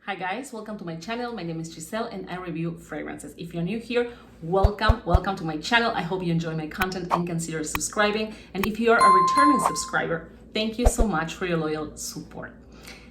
Hi guys, welcome to my channel. My name is Giselle and I review fragrances. If you're new here, welcome to my channel. I hope you enjoy my content and consider subscribing. And if you are a returning subscriber, thank you so much for your loyal support.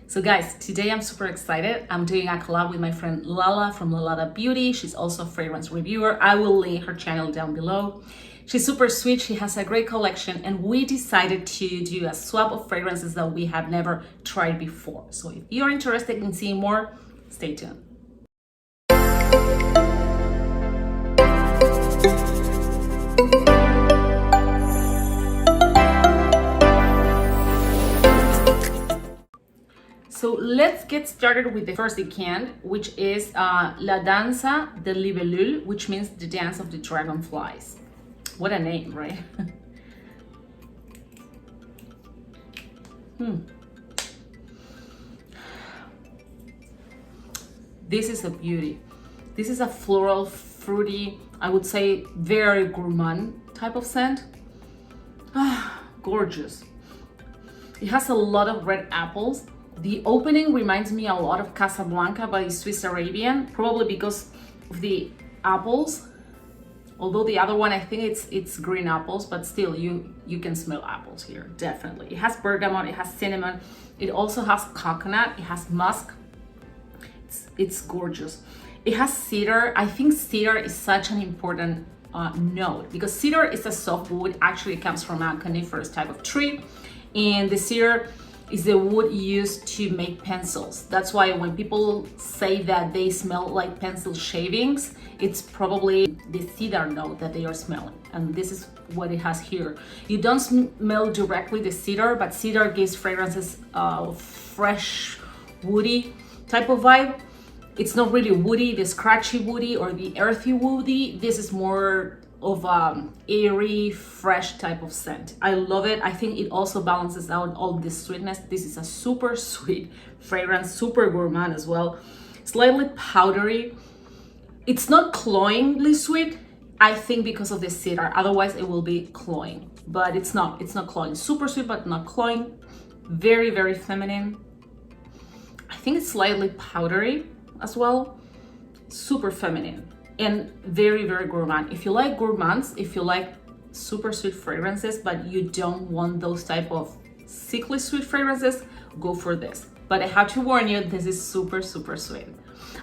So guys, today I'm super excited. I'm doing a collab with my friend Lala from Lalada Beauty. She's also a fragrance reviewer. I will link her channel down below. She's super sweet, she has a great collection, and we decided to do a swap of fragrances that we have never tried before. So if you're interested in seeing more, stay tuned. So let's get started with the first decant, which is La Danza Delle Libellule, which means the dance of the dragonflies. What a name, right? This is a beauty. This is a floral, fruity, I would say very gourmand type of scent. Gorgeous. It has a lot of red apples. The opening reminds me a lot of Casablanca by Swiss Arabian, probably because of the apples. Although the other one, I think it's green apples, but still you can smell apples here, definitely. It has bergamot, it has cinnamon, it also has coconut, it has musk. It's gorgeous. It has cedar. I think cedar is such an important note because cedar is a soft wood. Actually, it comes from a coniferous type of tree, and the cedar is the wood used to make pencils. That's why when people say that they smell like pencil shavings, it's probably the cedar note that they are smelling. And this is what it has here. You don't smell directly the cedar, but cedar gives fragrances fresh, woody type of vibe. It's not really woody, the scratchy woody or the earthy woody. This is more of airy, fresh type of scent. I love it. I think it also balances out all the sweetness. This is a super sweet fragrance, super gourmand as well. Slightly powdery. It's not cloyingly sweet, I think, because of the cedar. Otherwise it will be cloying, but it's not cloying. Super sweet, but not cloying. Very, very feminine. I think it's slightly powdery as well. Super feminine. And very, very gourmand. If you like gourmands, if you like super sweet fragrances, but you don't want those type of sickly sweet fragrances, go for this. But I have to warn you, this is super, super sweet.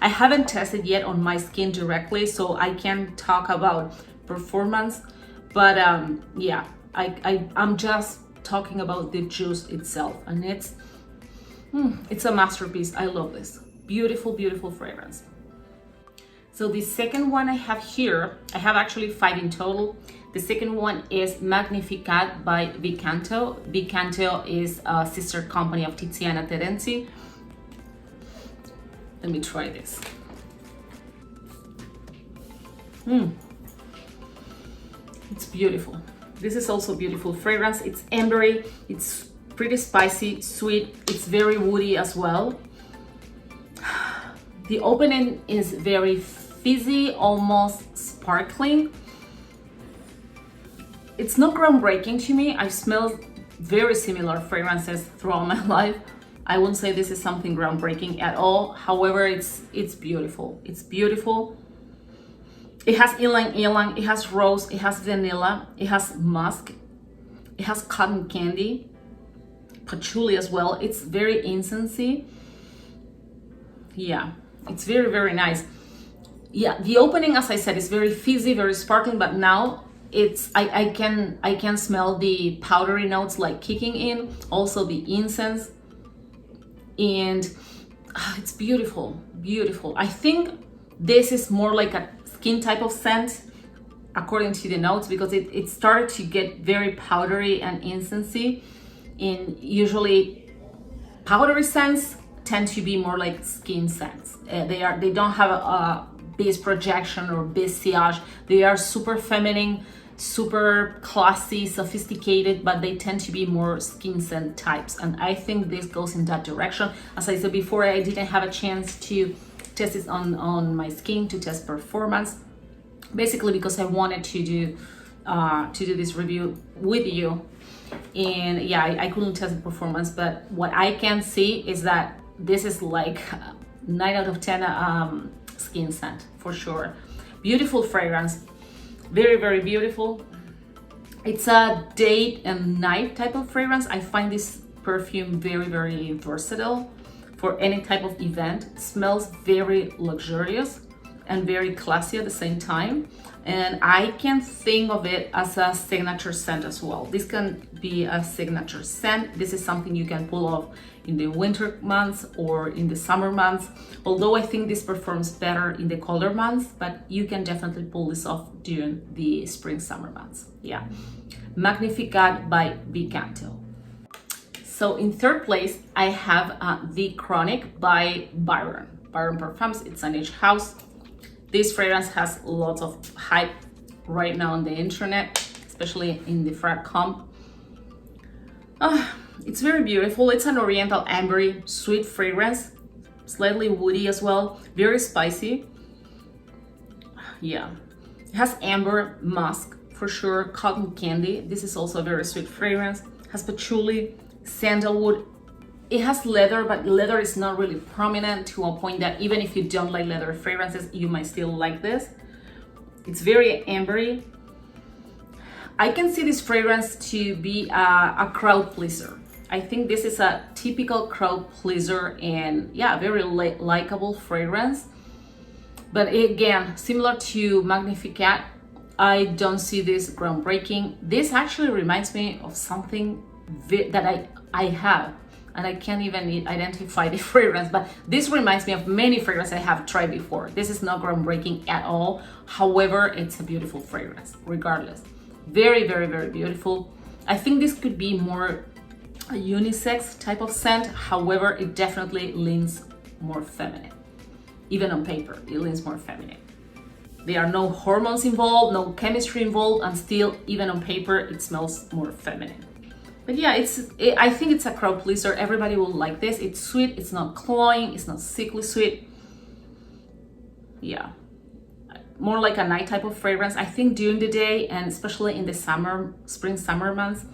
I haven't tested yet on my skin directly, so I can't talk about performance. But yeah, I'm just talking about the juice itself, and it's a masterpiece. I love this. Beautiful, beautiful fragrance. So the second one I have here, I have actually 5 in total. The second one is Magnificata by Biganto. Biganto is a sister company of Tiziana Terenzi. Let me try this. It's beautiful. This is also beautiful fragrance. It's ambery, it's pretty spicy, sweet. It's very woody as well. The opening is very fizzy, almost sparkling. It's not groundbreaking to me. I've smelled very similar fragrances throughout my life. I wouldn't say this is something groundbreaking at all. However, it's beautiful. It's beautiful. It has ylang ylang, it has rose, it has vanilla, it has musk, it has cotton candy, patchouli as well. It's very incensey. Yeah, it's very, very nice. Yeah, the opening, as I said, is very fizzy, very sparkling, but now it's I can smell the powdery notes like kicking in, also the incense, and it's beautiful, beautiful. I think this is more like a skin type of scent according to the notes, because it started to get very powdery and incensey, and usually powdery scents tend to be more like skin scents. They don't have a base projection or base sillage. They are super feminine, super classy, sophisticated, but they tend to be more skin scent types. And I think this goes in that direction. As I said before, I didn't have a chance to test this on my skin to test performance, basically because I wanted to do this review with you. And yeah, I couldn't test the performance, but what I can see is that this is like 9 out of 10 skin scent for sure. Beautiful fragrance, very, very beautiful. It's a day and night type of fragrance. I find this perfume very, very versatile for any type of event. It smells very luxurious and very classy at the same time. And I can think of it as a signature scent as well. This can be a signature scent. This is something you can pull off in the winter months or in the summer months. Although I think this performs better in the colder months, but you can definitely pull this off during the spring, summer months. Yeah. Magnificata by Biganto. So in third place, I have The Chronic by Byron. Byron Parfums, it's a niche house. This fragrance has lots of hype right now on the internet, especially in the frat comp. It's very beautiful. It's an oriental ambery sweet fragrance, slightly woody as well, very spicy. Yeah, it has amber, musk for sure, cotton candy. This is also a very sweet fragrance. It has patchouli, sandalwood. It has leather, but leather is not really prominent to a point that even if you don't like leather fragrances, you might still like this. It's very ambery. I can see this fragrance to be a crowd pleaser. I think this is a typical crowd pleaser and yeah, very likable fragrance. But again, similar to Magnificata, I don't see this groundbreaking. This actually reminds me of something that I have, and I can't even identify the fragrance, but this reminds me of many fragrances I have tried before. This is not groundbreaking at all. However, it's a beautiful fragrance, regardless. Very, very, very beautiful. I think this could be more a unisex type of scent. However, it definitely leans more feminine. Even on paper, it leans more feminine. There are no hormones involved, no chemistry involved, and still, even on paper, it smells more feminine. But yeah, I think it's a crowd pleaser. Everybody will like this. It's sweet, it's not cloying, it's not sickly sweet. Yeah, more like a night type of fragrance. I think during the day, and especially in the spring, summer months,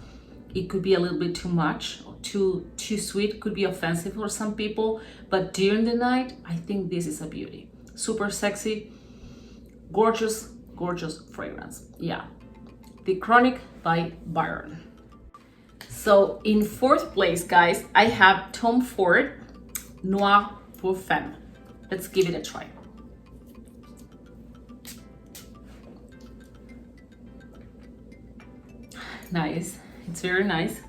it could be a little bit too much, or too sweet, could be offensive for some people. But during the night, I think this is a beauty. Super sexy, gorgeous, gorgeous fragrance. Yeah, The Chronic by Byron. So in fourth place, guys, I have Tom Ford Noir pour Femme. Let's give it a try. Nice, it's very nice.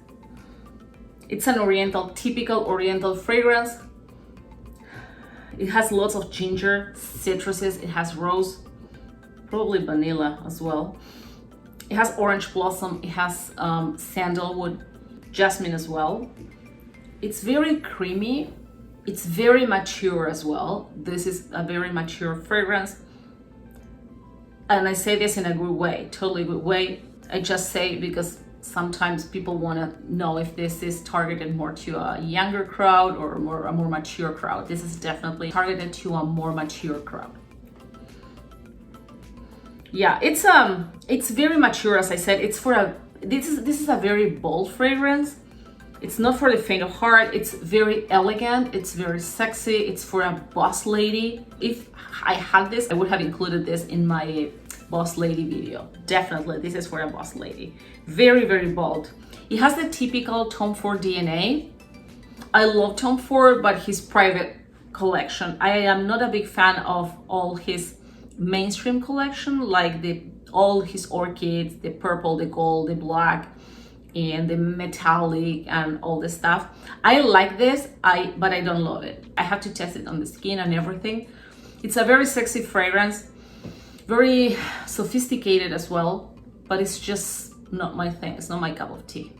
It's an oriental, typical oriental fragrance. It has lots of ginger, citruses, it has rose, probably vanilla as well. It has orange blossom, it has sandalwood, jasmine as well. It's very creamy. It's very mature as well. This is a very mature fragrance. And I say this in a good way, totally good way. I just say because sometimes people want to know if this is targeted more to a younger crowd or a more mature crowd. This is definitely targeted to a more mature crowd. Yeah, it's very mature, as I said. It's for this is a very bold fragrance. It's not for the faint of heart. It's very elegant, it's very sexy. It's for a boss lady. If I had this, I would have included this in my boss lady video. Definitely, this is for a boss lady. Very, very bold. It has the typical Tom Ford DNA. I love Tom Ford, but his private collection. I am not a big fan of all his mainstream collection, like all his orchids, the purple, the gold, the black, and the metallic and all this stuff. I like this, but I don't love it. I have to test it on the skin and everything. It's a very sexy fragrance, very sophisticated as well, but it's just not my thing. It's not my cup of tea.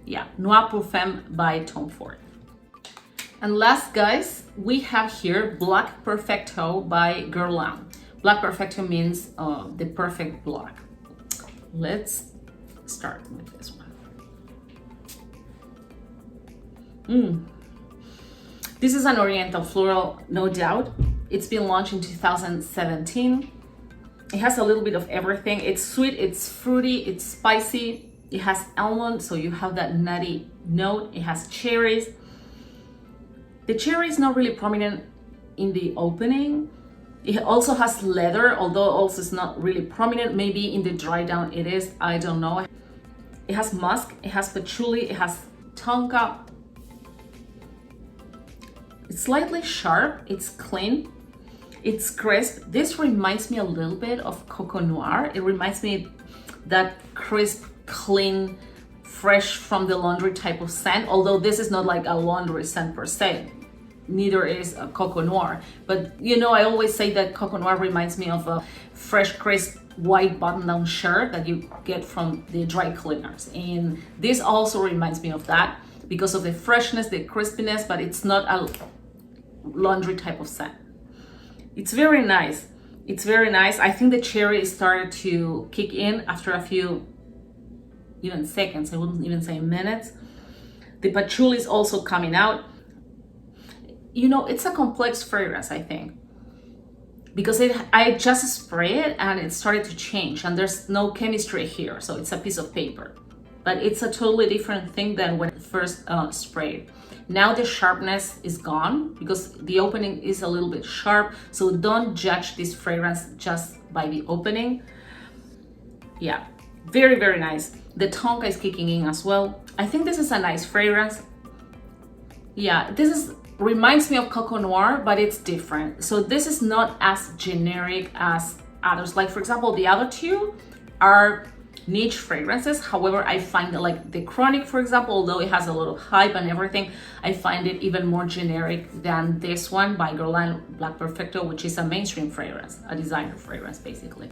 Yeah, Noir pour Femme by Tom Ford. And last, guys, we have here Black Perfecto by Guerlain. Black Perfecto means the perfect black. Let's start with this one. This is an oriental floral, no doubt. It's been launched in 2017. It has a little bit of everything. It's sweet, it's fruity, it's spicy. It has almond, so you have that nutty note. It has cherries. The cherry is not really prominent in the opening. It also has leather, although also it's not really prominent. Maybe in the dry down it is, I don't know. It has musk, it has patchouli, it has tonka. It's slightly sharp, it's clean, it's crisp. This reminds me a little bit of Coco Noir. It reminds me that crisp, clean, fresh from the laundry type of scent, although this is not like a laundry scent per se. Neither is a Coco Noir, but you know, I always say that Coco Noir reminds me of a fresh, crisp, white button-down shirt that you get from the dry cleaners. And this also reminds me of that because of the freshness, the crispiness, but it's not a laundry type of scent. It's very nice. It's very nice. I think the cherry started to kick in after a few, even seconds, I wouldn't even say minutes. The patchouli is also coming out. You know, it's a complex fragrance, I think, because I just sprayed it and it started to change, and there's no chemistry here, so it's a piece of paper. But it's a totally different thing than when it first sprayed. Now the sharpness is gone because the opening is a little bit sharp, so don't judge this fragrance just by the opening. Yeah, very, very nice. The tonka is kicking in as well. I think this is a nice fragrance. Yeah, reminds me of Coco Noir, but it's different. So this is not as generic as others. Like, for example, the other two are niche fragrances. However, I find that, like the Chronic, for example, although it has a lot of hype and everything, I find it even more generic than this one by Guerlain Black Perfecto, which is a mainstream fragrance, a designer fragrance, basically.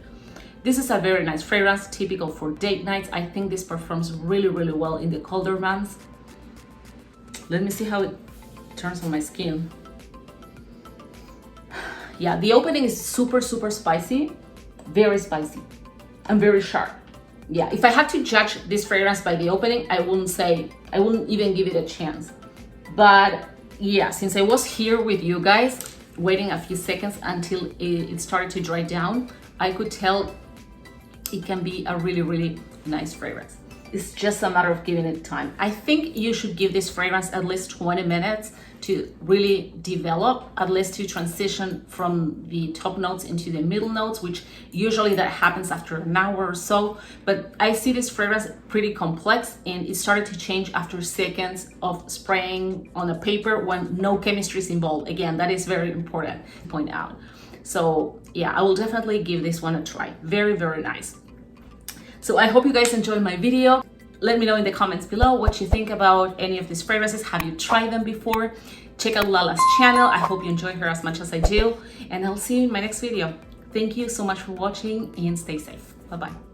This is a very nice fragrance, typical for date nights. I think this performs really, really well in the colder months. Let me see how it turns on my skin. Yeah, the opening is super, super spicy, very spicy and very sharp. Yeah, if I had to judge this fragrance by the opening, I wouldn't even give it a chance. But yeah, since I was here with you guys, waiting a few seconds until it started to dry down, I could tell it can be a really, really nice fragrance. It's just a matter of giving it time. I think you should give this fragrance at least 20 minutes to really develop, at least to transition from the top notes into the middle notes, which usually that happens after an hour or so. But I see this fragrance pretty complex, and it started to change after seconds of spraying on a paper when no chemistry is involved. Again, that is very important to point out. So yeah, I will definitely give this one a try. Very, very nice. So I hope you guys enjoyed my video. Let me know in the comments below what you think about any of these fragrances. Have you tried them before? Check out Lala's channel. I hope you enjoy her as much as I do. And I'll see you in my next video. Thank you so much for watching and stay safe. Bye-bye.